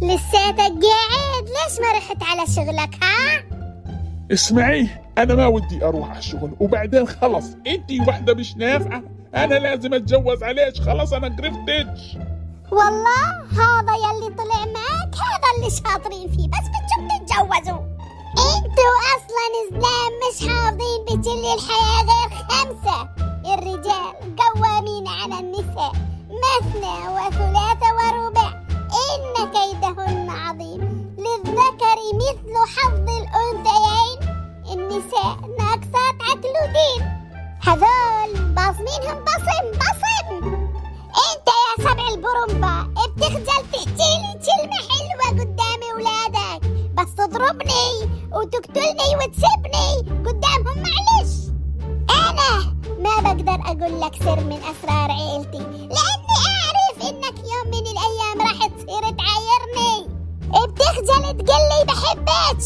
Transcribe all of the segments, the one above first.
لساتك قاعد؟ ليش ما رحت على شغلك ها؟ اسمعي، انا ما ودي اروح على الشغل، وبعدين خلص انتي وحدة مش نافعة، انا لازم اتجوز عليك، خلص انا قرفتك. والله هذا يلي طلع معك هذا اللي شاطرين فيه، بس بدكم تتجوزوا. انتوا اصلا زلام مش حافظين بكل الحياة غير 5. الرجال قوامين على النساء، مثنى وثلاث ورباع، إن كيدهن عظيم، للذكر مثل حظ الأنثيين. النساء ناقصات عقل ودين، هذول باصمينهم بصم. انت يا سبع البرمبة بتخجل تحكيلي كلمة حلوة قدام ولادك، بس تضربني وتقتلني وتسبني قدامهم؟ معلش، انا ما بقدر اقول لك سر من اسرار عيلتي، لاني اعرف انك يوم من الايام راح تصير تعايرني. بتخجل تقلي بحبك،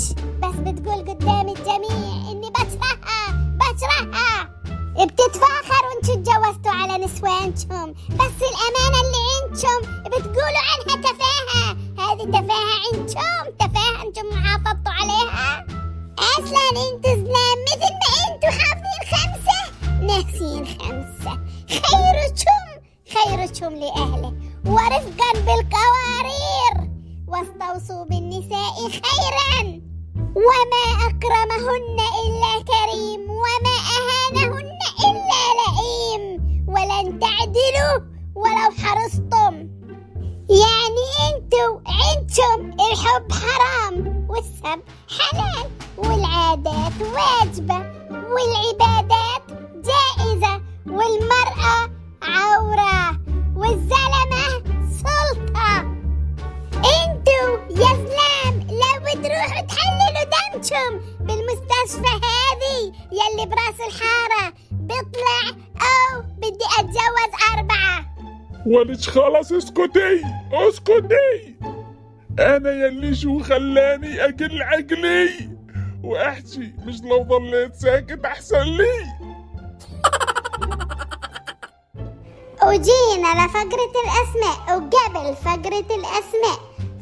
بس بتقول قدام الجميع اني بكرهها. بتتفاخر وانتوا اتجوزتوا على نسوانكم، بس الامانة اللي عندكم بتقولوا عنها تفاهة. هذه تفاهة عندكم، تفاهة انتم محافظتوا عليها. اصلا انتوا زلام مثل ما انتوا حافظين 5 ناسين 5. خيركم لأهله ورفقا بالقوارير، واستوصوا بالنساء خيرا، وما أكرمهن إلا كريم، وما أهانهن إلا لئيم، ولن تعدلوا ولو حرصتم. يعني انتوا عندكم الحب حرام والسب حلال، والعادات واجبة، والعبادات جائزة، والمرأة عورة، والزلمة سلطة. انتوا يا زلام لو تروحوا تحللوا دمكم بالمستشفى هذه يلي براس الحارة بيطلع او بدي اتجوز 4. ولك خلص اسكتي. انا يلي شو خلاني اقل عقلي واحكي، مش لو ضليت ساكت احسن لي. وجينا لفقرة الأسماء، وقبل فقرة الأسماء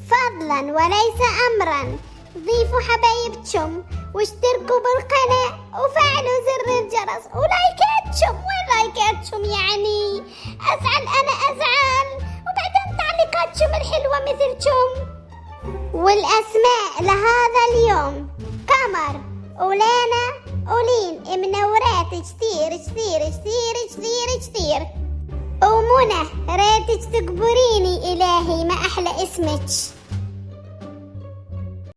فضلا وليس أمرا ضيفوا حبايبكم واشتركوا بالقناة وفعلوا زر الجرس ولايكاتكم. وين لايكاتكم؟ يعني أنا أزعل، وبعدين تعليقاتكم الحلوة مثلكم. والأسماء لهذا اليوم: قمر، ولينا، ولين، منورات كثير، ومنى ريتك تقبريني إلهي ما أحلى اسمك.